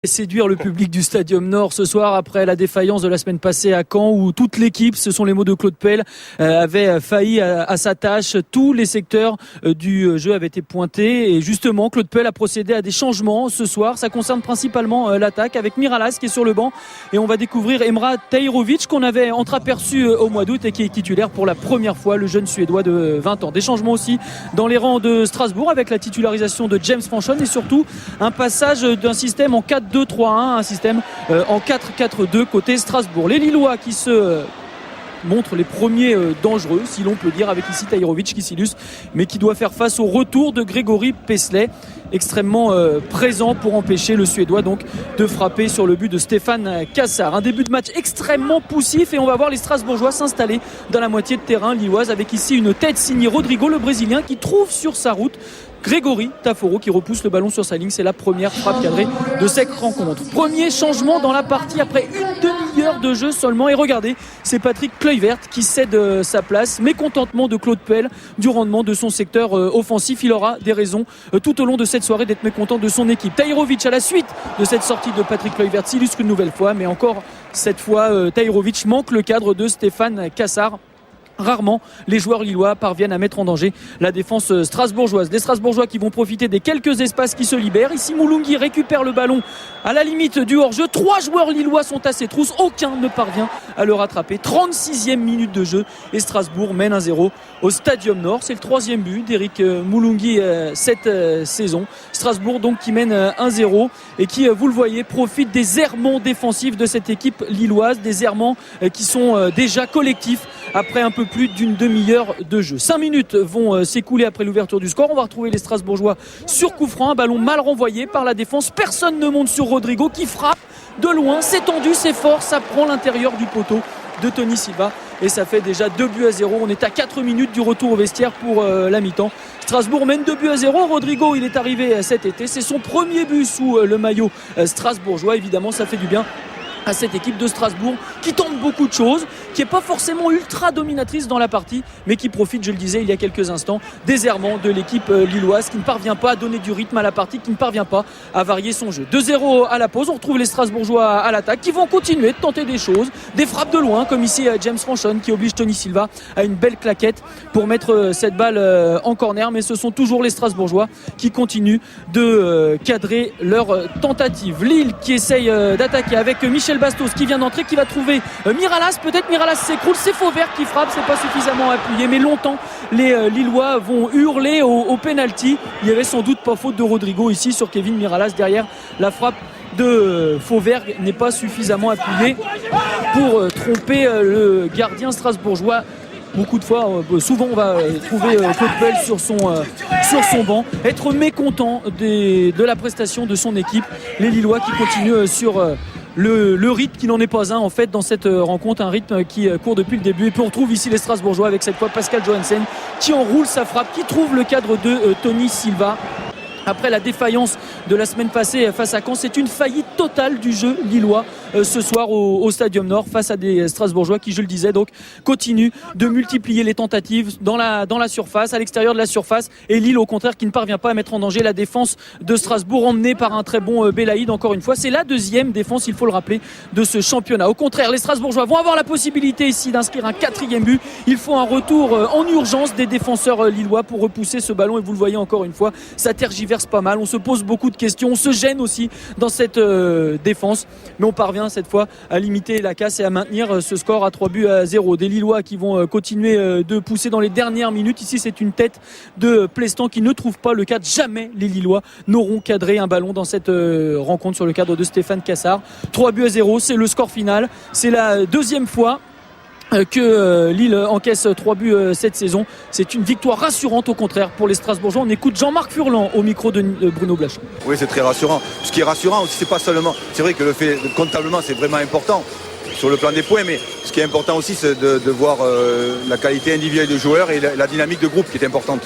Séduire le public du Stadium Nord ce soir après la défaillance de la semaine passée à Caen où toute l'équipe, ce sont les mots de Claude Pell, avait failli à sa tâche. Tous les secteurs du jeu avaient été pointés et justement Claude Pell a procédé à des changements ce soir. Ça concerne principalement l'attaque avec Miralas qui est sur le banc et on va découvrir Emrah Tahirovic qu'on avait entreaperçu au mois d'août et qui est titulaire pour la première fois, le jeune Suédois de 20 ans. Des changements aussi dans les rangs de Strasbourg avec la titularisation de James Franchon et surtout un passage d'un système en 4-2-3-1, un système en 4-4-2 côté Strasbourg. Les Lillois qui se montrent les premiers dangereux, si l'on peut dire, avec ici Tahirovic qui s'illustre, mais qui doit faire face au retour de Grégory Paisley, extrêmement présent pour empêcher le Suédois donc de frapper sur le but de Stéphane Cassard. Un début de match extrêmement poussif et on va voir les Strasbourgeois s'installer dans la moitié de terrain lilloise avec ici une tête signée Rodrigo, le Brésilien, qui trouve sur sa route Grégory Taforo qui repousse le ballon sur sa ligne. C'est la première frappe cadrée de cette rencontre. Premier changement dans la partie après une demi-heure de jeu seulement. Et regardez, c'est Patrick Kluivert qui cède sa place. Mécontentement de Claude Pell du rendement de son secteur offensif. Il aura des raisons tout au long de cette soirée d'être mécontent de son équipe. Tahirovic à la suite de cette sortie de Patrick Kluivert s'illustre une nouvelle fois. Mais encore cette fois, Tahirovic manque le cadre de Stéphane Cassard. Rarement, les joueurs lillois parviennent à mettre en danger la défense strasbourgeoise. Les Strasbourgeois qui vont profiter des quelques espaces qui se libèrent. Ici, Moulungi récupère le ballon à la limite du hors-jeu. 3 joueurs lillois sont à ses trousses. Aucun ne parvient à le rattraper. 36e minute de jeu et Strasbourg mène 1-0 au Stadium Nord. C'est le 3e but d'Eric Moulungi cette saison. Strasbourg donc qui mène 1-0 et qui, vous le voyez, profite des errements défensifs de cette équipe lilloise. Des errements qui sont déjà collectifs après un peu plus d'une demi-heure de jeu. 5 minutes vont s'écouler après l'ouverture du score. On va retrouver les Strasbourgeois sur coup franc. Un ballon mal renvoyé par la défense. Personne ne monte sur Rodrigo qui frappe de loin. C'est tendu, c'est fort. Ça prend l'intérieur du poteau de Tony Silva. Et ça fait déjà 2-0. On est à 4 minutes du retour au vestiaire pour la mi-temps. Strasbourg mène 2-0. Rodrigo, il est arrivé cet été. C'est son premier but sous le maillot strasbourgeois. Évidemment, ça fait du bien à cette équipe de Strasbourg qui tente beaucoup de choses, qui n'est pas forcément ultra dominatrice dans la partie, mais qui profite, je le disais il y a quelques instants, des errements de l'équipe lilloise qui ne parvient pas à donner du rythme à la partie, qui ne parvient pas à varier son jeu. 2-0 à la pause, on retrouve les Strasbourgeois à l'attaque qui vont continuer de tenter des choses, des frappes de loin comme ici James Franchon qui oblige Tony Silva à une belle claquette pour mettre cette balle en corner, mais ce sont toujours les Strasbourgeois qui continuent de cadrer leur tentative. Lille qui essaye d'attaquer avec Michel Bastos qui vient d'entrer, qui va trouver Miralas, peut-être Miralas s'écroule, c'est Fauvert qui frappe, c'est pas suffisamment appuyé, mais longtemps les Lillois vont hurler au penalty. Il y avait sans doute pas faute de Rodrigo ici sur Kevin Miralas. Derrière, la frappe de Fauvert n'est pas suffisamment appuyée pour tromper le gardien strasbourgeois. Beaucoup de fois, souvent on va trouver Claude Pell sur son banc, être mécontent de la prestation de son équipe. Les Lillois qui continuent sur le rythme qui n'en est pas un en fait dans cette rencontre, un rythme qui court depuis le début. Et puis on retrouve ici les Strasbourgeois avec cette fois Pascal Johansen qui enroule sa frappe, qui trouve le cadre de Tony Silva. Après la défaillance de la semaine passée face à Caen, c'est une faillite totale du jeu lillois ce soir au Stadium Nord face à des Strasbourgeois qui, je le disais, donc continuent de multiplier les tentatives dans la surface, à l'extérieur de la surface, et Lille au contraire qui ne parvient pas à mettre en danger la défense de Strasbourg emmenée par un très bon Belaïd. Encore une fois, c'est la deuxième défense, il faut le rappeler, de ce championnat. Au contraire, les Strasbourgeois vont avoir la possibilité ici d'inscrire un 4e but. Il faut un retour en urgence des défenseurs lillois pour repousser ce ballon, et vous le voyez encore une fois, ça tergiverse pas mal, on se pose beaucoup de questions, on se gêne aussi dans cette défense, mais on parvient cette fois à limiter la casse et à maintenir ce score à 3-0. Des Lillois qui vont continuer de pousser dans les dernières minutes. Ici c'est une tête de Plestan qui ne trouve pas le cadre. Jamais les Lillois n'auront cadré un ballon dans cette rencontre sur le cadre de Stéphane Cassard. 3-0, c'est le score final, c'est la deuxième fois que Lille encaisse 3 buts cette saison. C'est une victoire rassurante au contraire pour les Strasbourgeois. On écoute Jean-Marc Furlan au micro de Bruno Blachon. Oui, c'est très rassurant. Ce qui est rassurant aussi, c'est pas seulement, c'est vrai que le fait comptablement c'est vraiment important sur le plan des points, mais ce qui est important aussi c'est de voir la qualité individuelle des joueurs et la dynamique de groupe qui est importante.